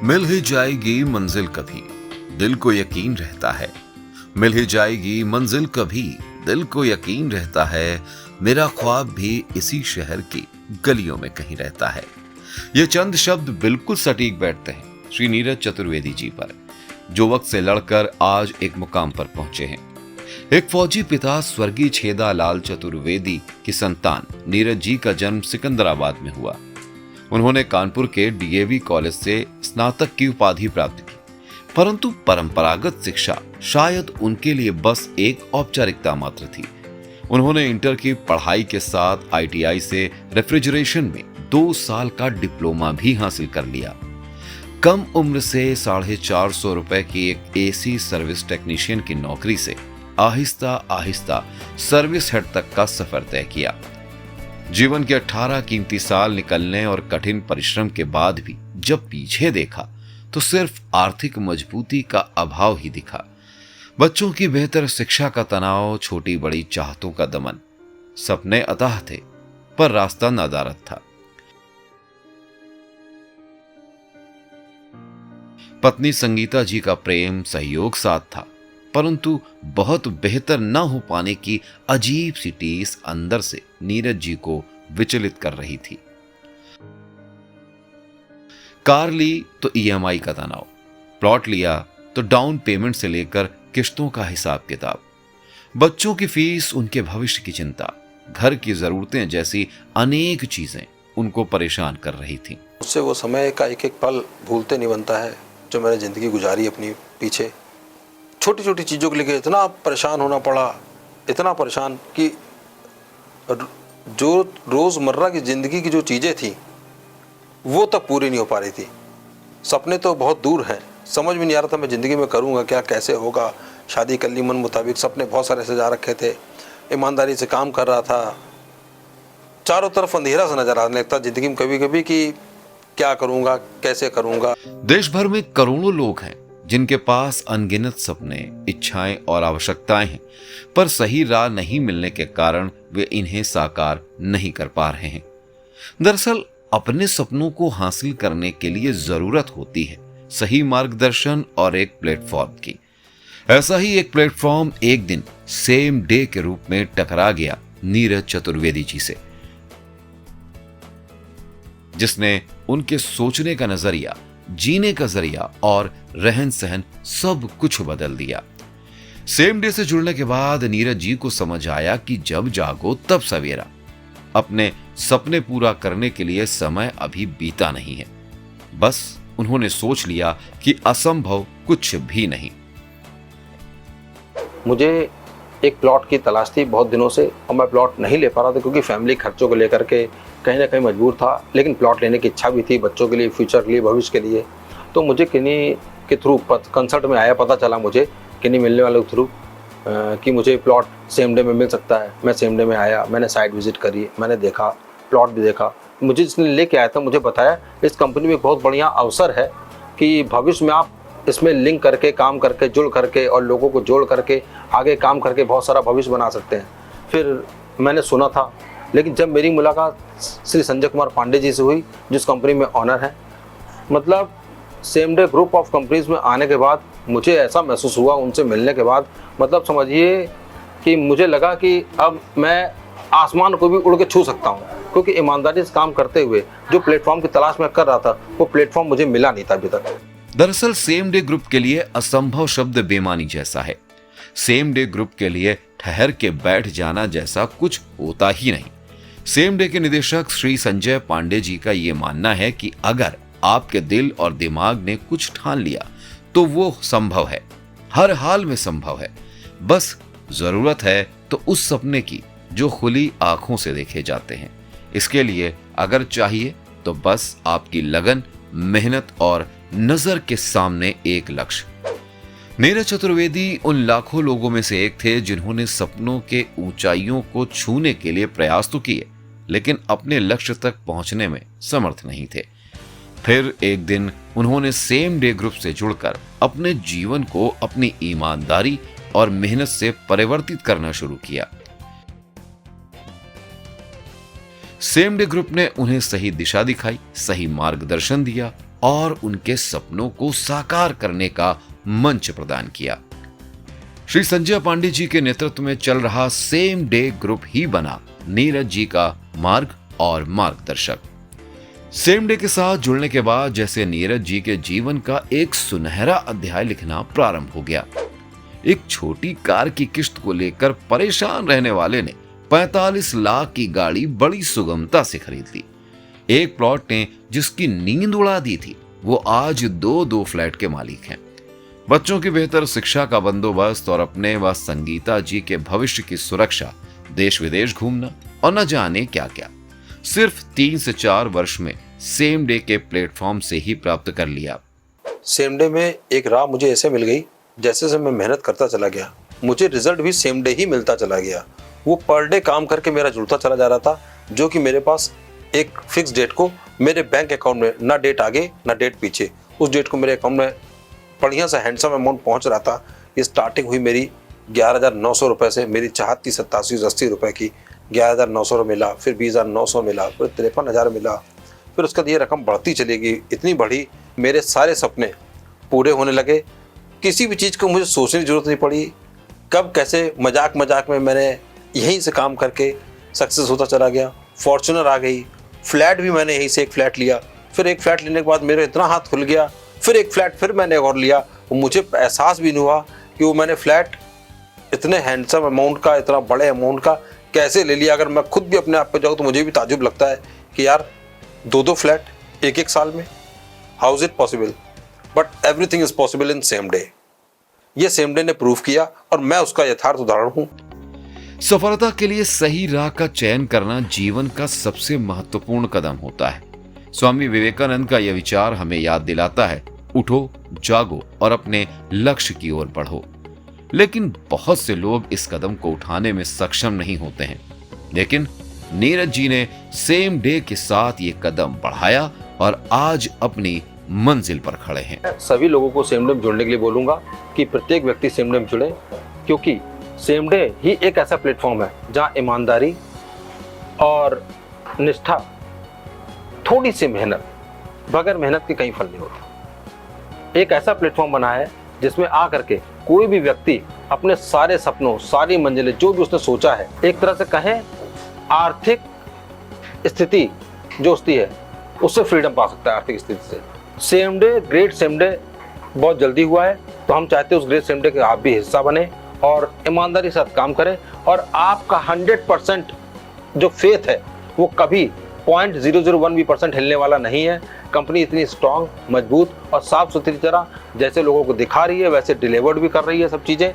मिल ही जाएगी मंजिल कभी, दिल को यकीन रहता है। मिल ही जाएगी मंजिल कभी, दिल को यकीन रहता है। मेरा ख्वाब भी इसी शहर की गलियों में कहीं रहता है। ये चंद शब्द बिल्कुल सटीक बैठते हैं श्री नीरज चतुर्वेदी जी पर, जो वक्त से लड़कर आज एक मुकाम पर पहुंचे हैं। एक फौजी पिता स्वर्गीय छेदा लाल चतुर्वेदी की संतान नीरज जी का जन्म सिकंदराबाद में हुआ। उन्होंने कानपुर के डीएवी कॉलेज से स्नातक की उपाधि प्राप्त की, परंतु परंपरागत शिक्षा शायद उनके लिए बस एक औपचारिकता मात्र थी। उन्होंने इंटर की पढ़ाई के साथ आईटीआई से रेफ्रिजरेशन में 2 साल का डिप्लोमा भी हासिल कर लिया। कम उम्र से 450 रुपए की एक एसी सर्विस टेक्नीशियन की नौकरी से आहिस्ता आहिस्ता सर्विस हेड तक का सफर तय किया। जीवन के 18 कीमती साल निकलने और कठिन परिश्रम के बाद भी जब पीछे देखा तो सिर्फ आर्थिक मजबूती का अभाव ही दिखा। बच्चों की बेहतर शिक्षा का तनाव, छोटी बड़ी चाहतों का दमन। सपने अथाह थे पर रास्ता नादारद था। पत्नी संगीता जी का प्रेम सहयोग साथ था, परंतु बहुत बेहतर न हो पाने की अजीब सी टीस अंदर से नीरज जी को विचलित कर रही थी। कार ली तो ईएमआई का तनाव, प्लॉट लिया तो डाउन पेमेंट से लेकर किश्तों का हिसाब किताब, बच्चों की फीस, उनके भविष्य की चिंता, घर की जरूरतें जैसी अनेक चीजें उनको परेशान कर रही थी। उससे वो समय का एक एक पल भूलते नहीं बनता है जो मैंने जिंदगी गुजारी अपनी पीछे। छोटी छोटी चीज़ों के लिए इतना परेशान होना पड़ा, इतना परेशान कि जो रोज़मर्रा की ज़िंदगी की जो चीज़ें थी वो तक पूरी नहीं हो पा रही थी। सपने तो बहुत दूर हैं, समझ में नहीं आ रहा था मैं ज़िंदगी में करूँगा क्या, कैसे होगा। शादी कर ली मन मुताबिक, सपने बहुत सारे सजा रखे थे, ईमानदारी से काम कर रहा था। चारों तरफ अंधेरा सा नजर आने लगता ज़िंदगी में कभी कभी कि क्या करूँगा, कैसे करूँगा। देश भर में करोड़ों लोग हैं जिनके पास अनगिनत सपने, इच्छाएं और आवश्यकताएं हैं, पर सही राह नहीं मिलने के कारण वे इन्हें साकार नहीं कर पा रहे हैं। दरअसल अपने सपनों को हासिल करने के लिए जरूरत होती है सही मार्गदर्शन और एक प्लेटफॉर्म की। ऐसा ही एक प्लेटफॉर्म एक दिन सेम डे के रूप में टकरा गया नीरज चतुर्वेदी जी से, जिसने उनके सोचने का नजरिया, जीने का जरिया और रहन सहन सब कुछ बदल दिया। सेम डे से जुड़ने के बाद नीरज जी को समझ आया कि जब जागो तब सवेरा। अपने सपने पूरा करने के लिए समय अभी बीता नहीं है। बस उन्होंने सोच लिया कि असंभव कुछ भी नहीं। मुझे एक प्लॉट की तलाश थी बहुत दिनों से और मैं प्लॉट नहीं ले पा रहा था क्योंकि फैमिली खर्चों को लेकर के कहीं ना कहीं मजबूर था, लेकिन प्लॉट लेने की इच्छा भी थी बच्चों के लिए, फ्यूचर के लिए, भविष्य के लिए। तो मुझे किन्हीं के थ्रू कंसल्ट में आया, पता चला मुझे किन्हीं मिलने वाले के थ्रू कि मुझे प्लॉट सेम डे में मिल सकता है। मैं सेम डे में आया, मैंने साइट विजिट करी, मैंने देखा, प्लॉट भी देखा। मुझे जिसने लेके आया था मुझे बताया इस कंपनी में एक बहुत बढ़िया अवसर है कि भविष्य में आप इसमें लिंक करके, काम करके, जुड़ करके और लोगों को जोड़ करके आगे काम करके बहुत सारा भविष्य बना सकते हैं। फिर मैंने सुना था, लेकिन जब मेरी मुलाकात श्री संजय कुमार पांडे जी से हुई, जिस कंपनी में ऑनर है, मतलब same day group of companies में आने के बाद मुझे ऐसा महसूस हुआ, उनसे मिलने के बाद, मतलब समझिए कि मुझे लगा कि अब मैं आसमान को भी उड़ के छू सकता हूँ, क्योंकि ईमानदारी से काम करते हुए जो प्लेटफॉर्म की तलाश में कर रहा था वो प्लेटफॉर्म मुझे मिला नहीं था अभी तक। दरअसल सेम डे ग्रुप के लिए असंभव शब्द बेमानी जैसा है। सेम डे ग्रुप के लिए ठहर के बैठ जाना जैसा कुछ होता ही नहीं। सेम डे के निदेशक श्री संजय पांडे जी का यह मानना है कि अगर आपके दिल और दिमाग ने कुछ ठान लिया तो वो संभव है, हर हाल में संभव है। बस जरूरत है तो उस सपने की जो खुली आंखों से देखे जाते हैं। इसके लिए अगर चाहिए तो बस आपकी लगन, मेहनत और नजर के सामने एक लक्ष्य। नीरज चतुर्वेदी उन लाखों लोगों में से एक थे जिन्होंने सपनों के ऊंचाइयों को छूने के लिए प्रयास तो किए, लेकिन अपने लक्ष्य तक पहुंचने में समर्थ नहीं थे। फिर एक दिन उन्होंने सेम डे ग्रुप से जुड़कर अपने जीवन को अपनी ईमानदारी और मेहनत से परिवर्तित करना शुरू किया। सेम डे ग्रुप ने उन्हें सही दिशा दिखाई, सही मार्गदर्शन दिया और उनके सपनों को साकार करने का मंच प्रदान किया। श्री संजय पांडे जी के नेतृत्व में चल रहा सेम डे ग्रुप ही बना नीरज जी का मार्ग और मार्गदर्शक। सेम डे के साथ जुड़ने के बाद जैसे नीरज जी के जीवन का एक सुनहरा अध्याय लिखना प्रारंभ हो गया। एक छोटी कार की किस्त को लेकर परेशान रहने वाले ने 45 लाख की गाड़ी बड़ी सुगमता से खरीद ली। एक प्लॉट ने जिसकी नींद उड़ा दी थी, वो आज दो फ्लैट के मालिक हैं। बच्चों की बेहतर शिक्षा का बंदोबस्त और अपने व संगीता जी के भविष्य की सुरक्षा, देश विदेश घूमना और न जाने क्या क्या, सिर्फ 3 से 4 वर्ष में सेम डे के प्लेटफॉर्म से ही प्राप्त कर लिया। सेम डे में एक राह मुझे ऐसे मिल गई, जैसे जैसे मैं मेहनत करता चला गया मुझे रिजल्ट भी सेम डे ही मिलता चला गया। वो पर डे काम करके मेरा जुड़ता चला जा रहा था, जो कि मेरे पास एक फिक्स डेट को मेरे बैंक अकाउंट में ना डेट आगे ना डेट पीछे, उस डेट को मेरे अकाउंट में बढ़िया सा हैंडसम अमाउंट पहुंच रहा था। ये स्टार्टिंग हुई मेरी 11,900 रुपये से, मेरी चाहत थी 87-80 रुपये की। 11,900 मिला, फिर 20,900 मिला, फिर 53,000 मिला, फिर उसके बाद ये रकम बढ़ती चली गई। इतनी बढ़ी, मेरे सारे सपने पूरे होने लगे। किसी भी चीज़ को मुझे सोचने की जरूरत नहीं पड़ी। कब कैसे मजाक मजाक में मैंने यहीं से काम करके सक्सेस होता चला गया। फॉर्च्यूनर आ गई, फ्लैट भी मैंने यहीं से एक फ्लैट लिया। फिर एक फ्लैट लेने के बाद मेरा इतना हाथ खुल गया, फिर एक फ्लैट फिर मैंने और लिया। मुझे एहसास भी नहीं हुआ कि वो मैंने फ्लैट इतने हैंडसम अमाउंट का, इतना बड़े अमाउंट का कैसे ले लिया। अगर मैं खुद भी अपने आप पे जाऊँ तो मुझे भी ताजुब लगता है कि यार 2 फ्लैट एक साल में, how is it possible. But everything is possible in same day. ये सेम डे ने प्रूव किया और मैं उसका यथार्थ उदाहरण हूँ। सफलता के लिए सही राह का चयन करना जीवन का सबसे महत्वपूर्ण कदम होता है। स्वामी विवेकानंद का यह विचार हमें याद दिलाता है, उठो, जागो और अपने लक्ष्य की ओर बढ़ो। लेकिन बहुत से लोग इस कदम को उठाने में सक्षम नहीं होते हैं। लेकिन नीरज जी ने सेम डे के साथ ये कदम बढ़ाया और आज अपनी मंजिल पर खड़े हैं। सभी लोगों को सेम डे में जुड़ने के लिए बोलूंगा कि प्रत्येक व्यक्ति सेम डे में जुड़े, क्योंकि सेम डे ही एक ऐसा प्लेटफॉर्म है जहां ईमानदारी और निष्ठा, थोड़ी सी मेहनत, बगैर मेहनत के कहीं फल नहीं होता। एक ऐसा प्लेटफॉर्म बना है जिसमें आ करके कोई भी व्यक्ति अपने सारे सपनों, सारी मंजिलें, जो भी उसने सोचा है, एक तरह से कहें आर्थिक स्थिति जो उसकी है उससे फ्रीडम पा सकता है। आर्थिक स्थिति से same day, great same day बहुत जल्दी हुआ है, तो हम चाहते हैं उस ग्रेट सेम डे के आप भी हिस्सा बने और ईमानदारी के साथ काम करें। और आपका 100% जो फेथ है वो कभी 0.001% हिलने वाला नहीं है। कंपनी इतनी स्ट्रांग, मजबूत और साफ सुथरी तरह जैसे लोगों को दिखा रही है वैसे डिलीवर्ड भी कर रही है सब चीज़ें।